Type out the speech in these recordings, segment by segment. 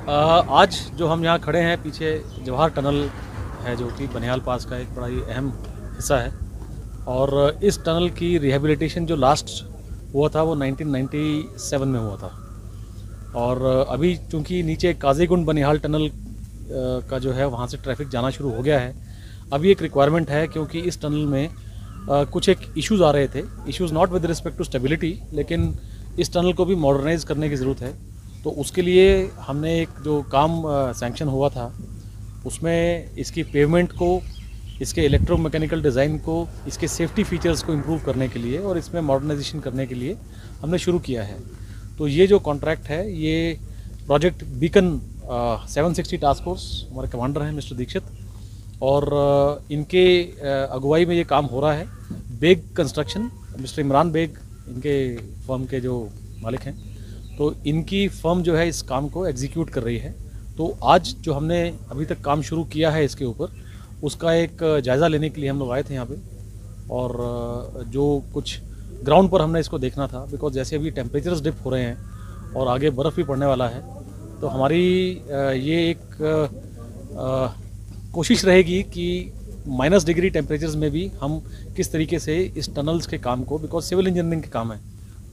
आज जो हम यहाँ खड़े हैं, पीछे जवाहर टनल है जो कि बनिहाल पास का एक बड़ा ही अहम हिस्सा है। और इस टनल की रिहेबिलिटेशन जो लास्ट हुआ था वो 1997 में हुआ था। और अभी चूँकि नीचे काजीगुंड बनिहाल टनल का जो है वहाँ से ट्रैफिक जाना शुरू हो गया है। अभी एक रिक्वायरमेंट है क्योंकि इस टनल में कुछ एक इश्यूज़ आ रहे थे, issues not with respect to stability, लेकिन इस टनल को भी मॉडर्नाइज करने की ज़रूरत है। तो उसके लिए हमने एक जो काम सैंक्शन हुआ था उसमें इसकी पेवमेंट को, इसके इलेक्ट्रोमैकेनिकल डिज़ाइन को, इसके सेफ्टी फीचर्स को इम्प्रूव करने के लिए और इसमें मॉडर्नाइजेशन करने के लिए हमने शुरू किया है। तो ये जो कॉन्ट्रैक्ट है ये प्रोजेक्ट बीकन 760 टास्क फोर्स, हमारे कमांडर हैं मिस्टर दीक्षित, और इनके अगुवाई में ये काम हो रहा है। बेग कंस्ट्रक्शन, मिस्टर इमरान बेग इनके फर्म के जो मालिक हैं, तो इनकी फर्म जो है इस काम को एग्जीक्यूट कर रही है। तो आज जो हमने अभी तक काम शुरू किया है इसके ऊपर, उसका एक जायज़ा लेने के लिए हम लोग आए थे यहाँ पे। और जो कुछ ग्राउंड पर हमने इसको देखना था, बिकॉज जैसे अभी टेम्परेचर्स डिप हो रहे हैं और आगे बर्फ़ भी पड़ने वाला है, तो हमारी ये एक कोशिश रहेगी कि -डिग्री टेम्परेचर्स में भी हम किस तरीके से इस टनल्स के काम को, बिकॉज सिविल इंजीनियरिंग के काम है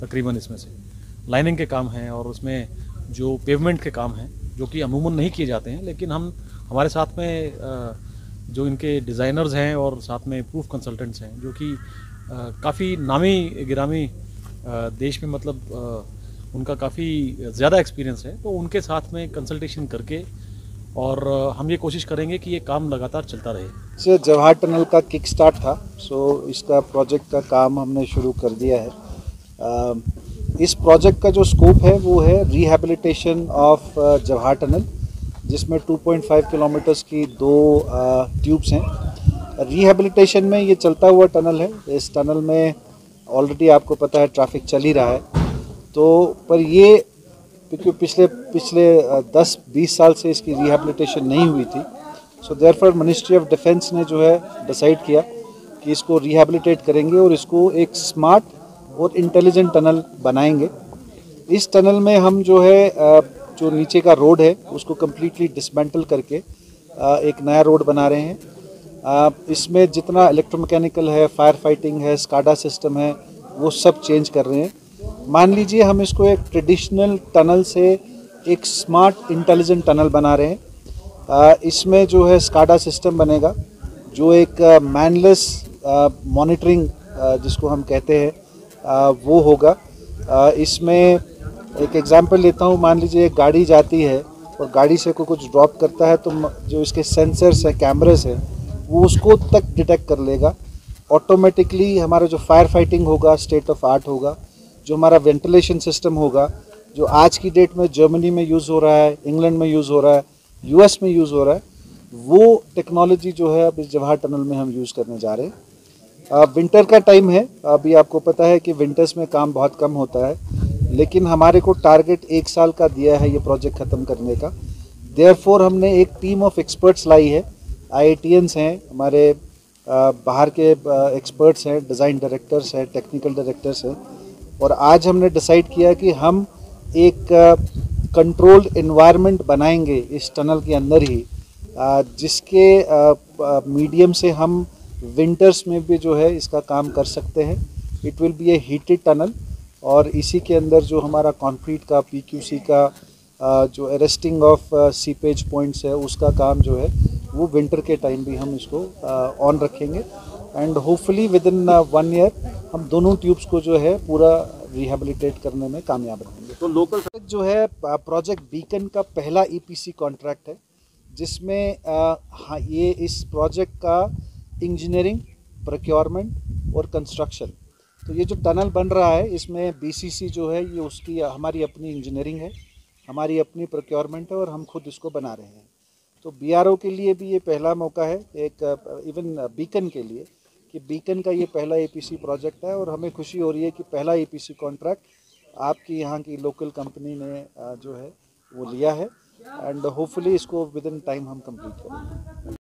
तकरीबन, इसमें से लाइनिंग के काम हैं और उसमें जो पेवमेंट के काम हैं जो कि अमूमन नहीं किए जाते हैं, लेकिन हम हमारे साथ में जो इनके डिज़ाइनर्स हैं और साथ में प्रूफ कंसल्टेंट्स हैं जो कि काफ़ी नामी गिरामी देश में, मतलब उनका काफ़ी ज़्यादा एक्सपीरियंस है, तो उनके साथ में कंसल्टेशन करके और हम ये कोशिश करेंगे कि ये काम लगातार चलता रहे। से जवाहर टनल का किक स्टार्ट था, सो इसका प्रोजेक्ट का काम हमने शुरू कर दिया है। इस प्रोजेक्ट का जो स्कोप है वो है रिहैबिलिटेशन ऑफ जवाहर टनल, जिसमें 2.5 किलोमीटर्स की 2 ट्यूब्स हैं। रिहैबिलिटेशन में ये चलता हुआ टनल है। इस टनल में ऑलरेडी आपको पता है ट्रैफिक चल ही रहा है, तो पर ये क्योंकि पिछले 10-20 साल से इसकी रिहैबिलिटेशन नहीं हुई थी, so therefore ministry of defence ने जो है डिसाइड किया कि इसको रिहैबिलिटेट करेंगे और इसको एक स्मार्ट और इंटेलिजेंट टनल बनाएंगे। इस टनल में हम जो है जो नीचे का रोड है उसको कम्प्लीटली डिसमेंटल करके एक नया रोड बना रहे हैं। इसमें जितना इलेक्ट्रोमैकेनिकल है, फायर फाइटिंग है, स्काडा सिस्टम है, वो सब चेंज कर रहे हैं। मान लीजिए हम इसको एक ट्रेडिशनल टनल से एक स्मार्ट इंटेलिजेंट टनल बना रहे हैं। इसमें जो है स्काडा सिस्टम बनेगा, जो एक मैनलेस मॉनिटरिंग जिसको हम कहते हैं वो होगा। इसमें एक एग्जांपल लेता हूँ, मान लीजिए एक गाड़ी जाती है और गाड़ी से कोई कुछ ड्रॉप करता है, तो जो इसके सेंसर्स हैं, कैमरेस हैं, वो उसको तक डिटेक्ट कर लेगा ऑटोमेटिकली। हमारा जो फायर फाइटिंग होगा स्टेट ऑफ आर्ट होगा। जो हमारा वेंटिलेशन सिस्टम होगा, जो आज की डेट में जर्मनी में यूज़ हो रहा है, इंग्लैंड में यूज़ हो रहा है, यूएस में यूज़ हो रहा है, वो टेक्नोलॉजी जो है अब इस जवाहर टनल में हम यूज़ करने जा रहे हैं। विंटर का टाइम है, अभी आपको पता है कि विंटर्स में काम बहुत कम होता है, लेकिन हमारे को टारगेट 1 साल का दिया है ये प्रोजेक्ट ख़त्म करने का। देयरफॉर हमने एक टीम ऑफ एक्सपर्ट्स लाई है। IITians हैं हमारे, बाहर के एक्सपर्ट्स हैं, डिज़ाइन डायरेक्टर्स हैं, टेक्निकल डायरेक्टर्स हैं, और आज हमने डिसाइड किया कि हम एक कंट्रोल्ड एनवायरनमेंट बनाएंगे इस टनल के अंदर ही, जिसके मीडियम से हम विंटर्स में भी जो है इसका काम कर सकते हैं। It will be A heated tunnel, और इसी के अंदर जो हमारा कंक्रीट का PQC का जो अरेस्टिंग ऑफ सीपेज पॉइंट्स है उसका काम जो है वो विंटर के टाइम भी हम इसको ऑन रखेंगे। And hopefully with in 1 year हम दोनों ट्यूब्स को जो है पूरा रिहैबिलिटेट करने में कामयाब रहेंगे। तो लोकल जो है प्रोजेक्ट बीकन का पहला EPC कॉन्ट्रैक्ट है, जिसमें हाँ, ये इस प्रोजेक्ट का इंजीनियरिंग, प्रोक्योरमेंट और कंस्ट्रक्शन, तो ये जो टनल बन रहा है इसमें BCC जो है ये उसकी हमारी अपनी इंजीनियरिंग है, हमारी अपनी प्रोक्योरमेंट है, और हम खुद इसको बना रहे हैं। तो BRO के लिए भी ये पहला मौका है, एक इवन बीकन के लिए, कि बीकन का ये पहला EPC प्रोजेक्ट है, और हमें खुशी हो रही है कि पहला EPC कॉन्ट्रैक्ट आपकी यहाँ की लोकल कंपनी ने जो है वो लिया है। एंड होपफुली इसको विद इन टाइम हम कंप्लीट करेंगे।